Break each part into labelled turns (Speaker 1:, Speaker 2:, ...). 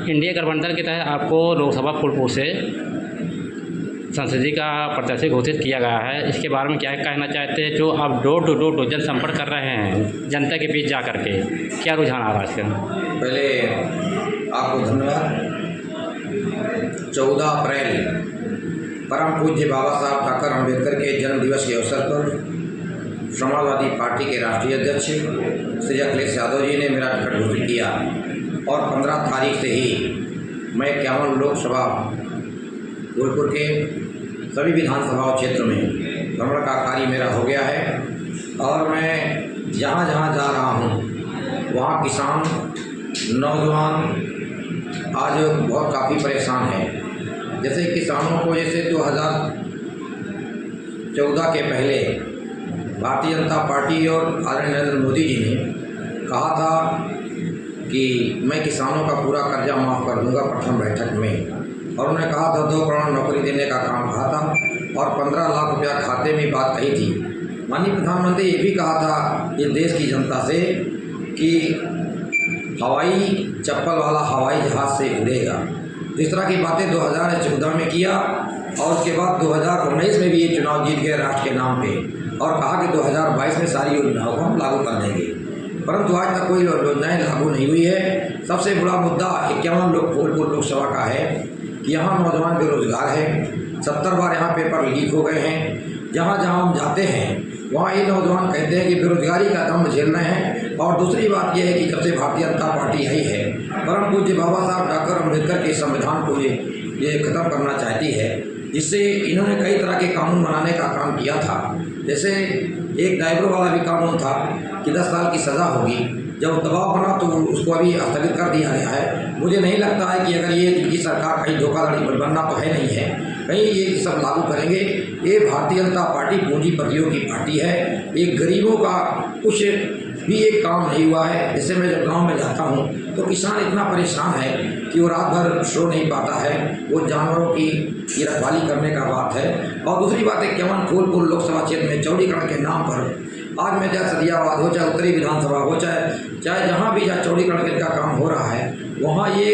Speaker 1: India गठबंधन के तहत आपको लोकसभा फूलपुर से संसदीय का प्रत्याशी घोषित किया गया है। इसके बारे में क्या कहना चाहते हैं? जो आप डोर टू डोर जनसंपर्क कर रहे हैं जनता के बीच जा कर के, क्या रुझान आ रहा है इसका?
Speaker 2: पहले आपको धन्यवाद। 14 अप्रैल परम पूज्य बाबा साहब डॉक्टर अम्बेडकर के जन्म दिवस के अवसर पर समाजवादी पार्टी के राष्ट्रीय अध्यक्ष श्री अखिलेश यादव जी ने मेरा टिकट घोषित किया और 15 तारीख से ही मैं 51 लोकसभा फूलपुर के सभी विधानसभा क्षेत्र में भ्रमण का कार्य मेरा हो गया है और मैं जहाँ जहाँ जा रहा हूँ वहाँ किसान नौजवान आज बहुत काफ़ी परेशान हैं। जैसे किसानों को जैसे 2014 के पहले भारतीय जनता पार्टी और आदरणीय नरेंद्र मोदी जी ने कहा था कि मैं किसानों का पूरा कर्जा माफ़ कर दूंगा प्रथम बैठक में, और उन्होंने कहा था 2 करोड़ नौकरी देने का काम कहा था और 15 लाख रुपया खाते में बात कही थी। माननीय प्रधानमंत्री ये भी कहा था ये देश की जनता से कि हवाई चप्पल वाला हवाई जहाज़ से उड़ेगा। इस तरह की बातें 2014 में किया और उसके बाद 2019 में भी ये चुनाव जीत गए राष्ट्र के नाम पे और कहा कि 2022 में सारी योजनाओं को हम लागू कर देंगे, परंतु आज तक कोई योजनाएं लागू नहीं हुई है। सबसे बड़ा मुद्दा 51 फूलपुर लोकसभा का है कि यहाँ नौजवान बेरोजगार हैं। 70 बार यहाँ पेपर लीक हो गए हैं। जहाँ जहाँ हम जाते हैं वहाँ ये नौजवान कहते हैं कि बेरोजगारी का दम झेल रहे हैं। और दूसरी बात यह है कि जब से भारतीय जनता पार्टी आई है परम पूज्य बाबा साहब डॉक्टर अम्बेडकर के संविधान को ये ख़त्म करना चाहती है। इससे इन्होंने कई तरह के कानून बनाने का काम किया था। जैसे एक ड्राइवर वाला भी कानून था कि 10 साल की सज़ा होगी, जब दबाव बना तो उसको अभी स्थगित कर दिया गया है। मुझे नहीं लगता है कि अगर ये सरकार कहीं धोखाधड़ी बनना तो है नहीं है, कहीं ये सब लागू करेंगे। ये भारतीय जनता पार्टी पूंजीपतियों की पार्टी है। एक गरीबों का कुछ भी एक काम नहीं हुआ है। जैसे मैं जब गांव में जाता हूं तो किसान इतना परेशान है कि वो रात भर सो नहीं पाता है। वो जानवरों की रखवाली करने का बात है। और दूसरी बात है 51 फूलपुर लोकसभा क्षेत्र में चौड़ीकरण के नाम पर आज में चाहे सदियाबाद हो, चाहे उत्तरी विधानसभा हो, चाहे जहाँ भी जहाँ चौड़ीकरण का काम हो रहा है वहाँ ये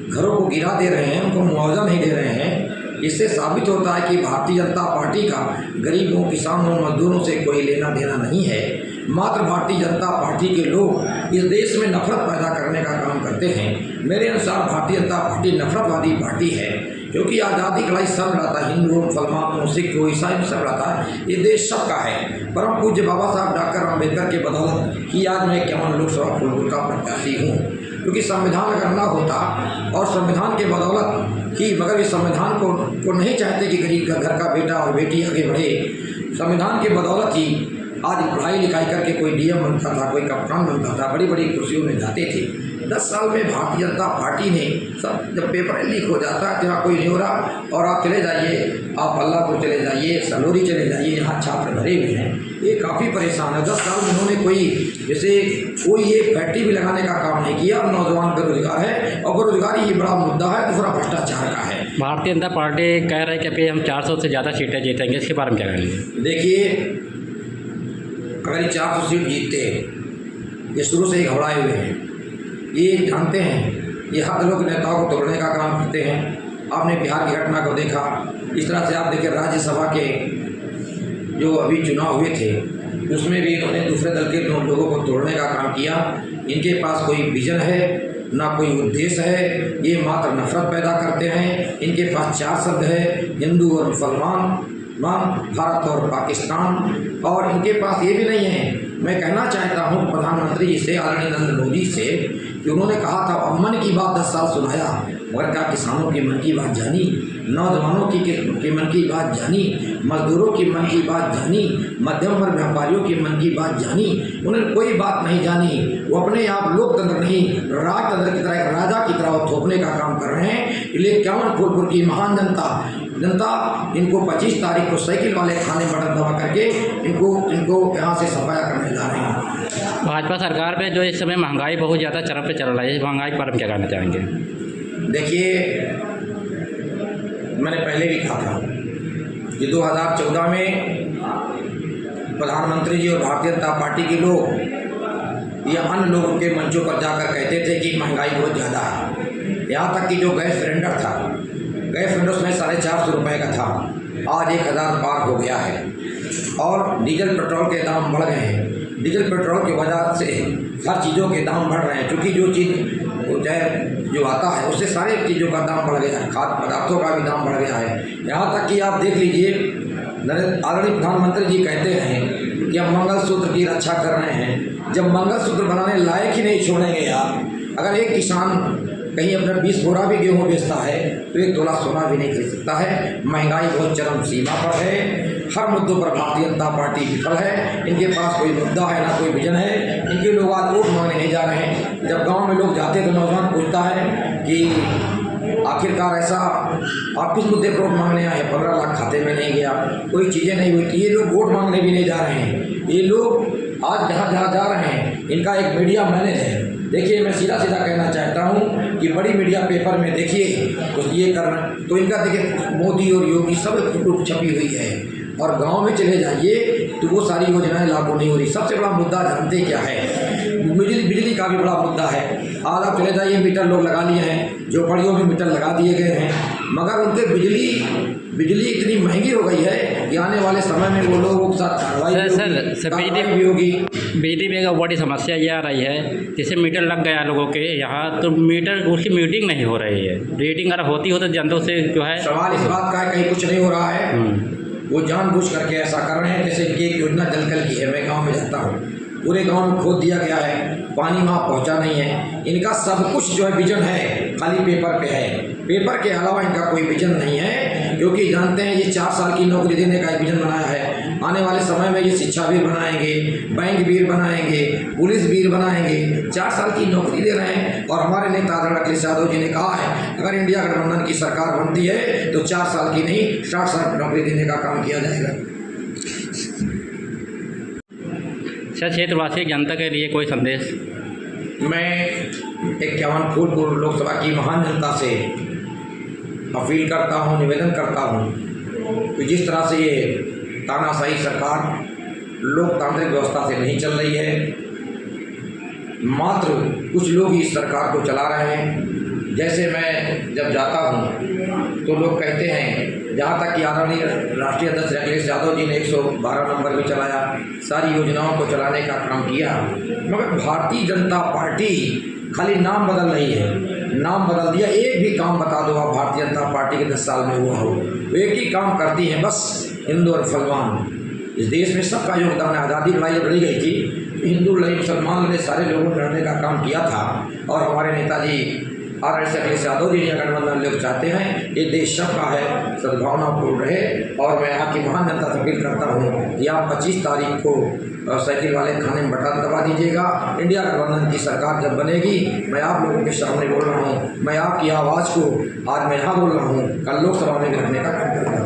Speaker 2: घरों को गिरा दे रहे हैं, उनको मुआवजा नहीं दे रहे हैं। इससे साबित होता है कि भारतीय जनता पार्टी का गरीबों, किसानों, मजदूरों से कोई लेना देना नहीं है। मात्र भारतीय जनता पार्टी के लोग इस देश में नफरत पैदा करने का काम करते हैं। मेरे अनुसार भारतीय जनता पार्टी नफरतवादी पार्टी है, क्योंकि आज़ादी का लड़ाई सब लड़ा था, हिंदू हो, मुसलमान हो, सिख हो, ईसाई हो, सब लड़ा था। ये देश सबका है। परम पूज्य बाबा साहब डॉक्टर अम्बेडकर के बदौलत ही आज मैं 51 लोकसभा फूलपुर का प्रत्याशी हूँ। क्योंकि संविधान अगर ना होता और संविधान के बदौलत ही, मगर इस संविधान को नहीं चाहते कि गरीब का घर का बेटा और बेटी आगे बढ़े। संविधान के बदौलत ही आज पढ़ाई लिखाई करके कोई डीएम बनता था, कोई कप्तान बनता था, बड़ी बड़ी कुर्सियों में जाते थे। 10 साल में भारतीय जनता पार्टी ने सब, जब पेपर लीक हो जाता है जहाँ कोई नहीं हो रहा, और आप चले जाइए, आप अल्लाहपुर चले जाइए, सलोरी चले जाइए, यहाँ छात्र भरे हुए हैं, ये काफ़ी परेशान है। 10 साल में उन्होंने कोई ये फैक्ट्री भी लगाने का काम नहीं किया। नौजवान बेरोजगार है और बेरोजगारी ये बड़ा मुद्दा है। दूसरा भ्रष्टाचार का है।
Speaker 1: भारतीय जनता पार्टी कह रही है कि अभी हम 400 से ज़्यादा सीटें जीतेंगे, इसके बारे में क्या कहेंगे?
Speaker 2: देखिए, अगर ये 400 सीट जीतते ये शुरू से ही घबराए हुए हैं। ये जानते हैं ये हर लोग नेताओं को तोड़ने का काम करते हैं। आपने बिहार की घटना को देखा। इस तरह से आप देखिए राज्यसभा के जो अभी चुनाव हुए थे उसमें भी इन्होंने दूसरे दल के लोगों को तोड़ने का काम किया। इनके पास कोई विजन है ना कोई उद्देश्य है। ये मात्र नफरत पैदा करते हैं। इनके पास 4 शब्द है, हिंदू और मुसलमान, भारत और पाकिस्तान, और इनके पास ये भी नहीं है। मैं कहना चाहता हूँ प्रधानमंत्री जी से, आदरणीय नरेंद्र मोदी से, कि उन्होंने कहा था मन की बात 10 साल सुनाया, मगर क्या किसानों की मन की बात जानी, नौजवानों की मन की बात जानी, मजदूरों की मन की बात जानी, मध्यम वर्ग व्यापारियों की मन की बात जानी? उन्होंने कोई बात नहीं जानी। वो अपने आप लोकतंत्र नहीं राजतंत्र की तरह, एक राजा की तरह थोपने का काम कर रहे हैं। इसलिए 51 फूलपुर की महान जनता इनको 25 तारीख को साइकिल वाले खाने बटन दबा करके इनको यहाँ से सफाया करने जा रहे हैं।
Speaker 1: भाजपा सरकार में जो इस समय महंगाई बहुत ज़्यादा चरम पे चल रहा है, इस महंगाई पर क्या कहना चाहेंगे?
Speaker 2: देखिए, मैंने पहले भी कहा था कि 2014 में प्रधानमंत्री जी और भारतीय जनता पार्टी के लोग या अन्य लोगों के मंचों पर जाकर कहते थे कि महंगाई बहुत ज़्यादा है। यहाँ तक कि जो गैस सिलेंडर था, गैस सिलेंडर उसमें 450 रुपये का था, आज 1000 पार हो गया है। और डीजल पेट्रोल के दाम बढ़ गए हैं। डीजल पेट्रोल की वजह से हर चीज़ों के दाम बढ़ रहे हैं, क्योंकि जो चीज़ जो आता है उससे सारी चीज़ों का दाम बढ़ गया है, खाद्य पदार्थों का भी दाम बढ़ गया है। यहाँ तक कि आप देख लीजिए, आदरणीय प्रधानमंत्री जी कहते हैं कि हम मंगलसूत्र की रक्षा कर रहे हैं। जब मंगलसूत्र बनाने लायक ही नहीं छोड़ेंगे आप, अगर एक किसान कहीं अपना 20 बोरा भी गेहूँ बेचता है तो 1 तोला सोना भी नहीं खरीद सकता है। महंगाई बहुत चरम सीमा पर है। हर मुद्दों पर भारतीय जनता पार्टी विफल है। इनके पास कोई मुद्दा है ना कोई विजन है। इनके लोग आज वोट मांगने नहीं जा रहे हैं। जब गांव में लोग जाते तो नौजवान पूछता है कि आखिरकार ऐसा आप किस मुद्दे पर वोट मांगने आए हैं? 15 लाख खाते में नहीं गया, कोई चीज़ें नहीं हुई। ये लोग वोट मांगने भी नहीं जा रहे हैं। ये लोग आज जहाँ जा रहे हैं, इनका एक मीडिया मैनेज है। देखिए, मैं सीधा कहना चाहता हूँ कि बड़ी मीडिया पेपर में देखिए तो ये कर रहे हैं, तो इनका देखिए मोदी और योगी सब फोटो छपी हुई है। और गांव में चले जाइए तो वो सारी योजनाएं लागू नहीं हो रही। सबसे बड़ा मुद्दा जानते क्या है? बिजली का भी बड़ा मुद्दा है। आज आप चले जाइए, मीटर लोग लगा लिए हैं, झोपड़ियों में मीटर लगा दिए गए हैं, मगर उनके बिजली इतनी महंगी हो गई है कि आने वाले समय में वो लोगों के साथ कार्रवाई भी होगी।
Speaker 1: बिजली में एक बड़ी समस्या ये आ रही है, जैसे मीटर लग गया लोगों के यहाँ, तो मीटर उसकी मीटिंग नहीं हो रही है। रीडिंग अगर होती हो तो जनता से जो है
Speaker 2: सवाल इस बात का है, कहीं कुछ नहीं हो रहा है। वो जानबूझ करके ऐसा कर रहे हैं। जैसे इनकी एक योजना जलकल की है, मैं गांव में जाता हूँ, पूरे गांव में खोद दिया गया है, पानी वहाँ पहुँचा नहीं है। इनका सब कुछ जो है विजन है, खाली पेपर पे है। पेपर के अलावा इनका कोई विजन नहीं है, क्योंकि जानते हैं ये 4 साल की नौकरी देने का एक विजन बनाया है। आने वाले समय में ये शिक्षा वीर बनाएंगे, बैंक वीर बनाएंगे, पुलिस वीर बनाएंगे। 4 साल की नौकरी दे रहे हैं। और हमारे नेता आदरणीय अखिलेश यादव जी ने कहा है, अगर इंडिया गठबंधन की सरकार बनती है तो 4 साल की नहीं 60 साल की नौकरी देने का काम किया जाएगा।
Speaker 1: क्षेत्रवासी जनता के लिए कोई संदेश?
Speaker 2: मैं 51 फूलपुर लोकसभा की महान जनता से अपील करता हूँ, निवेदन करता हूँ कि जिस तरह से ये तानाशाही सरकार लोकतांत्रिक व्यवस्था से नहीं चल रही है, मात्र कुछ लोग इस सरकार को चला रहे हैं। जैसे मैं जब जाता हूँ तो लोग कहते हैं, जहाँ तक कि आदरणीय राष्ट्रीय अध्यक्ष अखिलेश यादव जी ने 112 नंबर भी चलाया, सारी योजनाओं को चलाने का काम किया, मगर भारतीय जनता पार्टी खाली नाम बदल रही है। नाम बदल दिया। एक भी काम बता दो आप भारतीय जनता पार्टी के 10 साल में हुआ हो, वो एक ही काम करती है, बस हिंदू और मुसलमान। इस देश में सबका योगदान है। आज़ादी लड़ाई जब लड़ी गई थी, हिंदू लड़ी, मुसलमान ने सारे लोगों ने लड़ने का काम किया था। और हमारे नेताजी आदरणीय अखिलेश यादव जी गठबंधन लोग चाहते हैं ये देश सबका है, सद्भावनापूर्ण रहे। और मैं यहाँ की महान जनता से अपील करता हूँ कि आप 25 तारीख को साइकिल वाले खाने में बटन दबा दीजिएगा। इंडिया गठबंधन की सरकार जब बनेगी, मैं आप लोगों के सामने बोल रहा हूँ, मैं आपकी आवाज़ को आज मैं यहाँ बोल रहा हूँ, कल लोकसभा में भी रखने का काम करूँगा।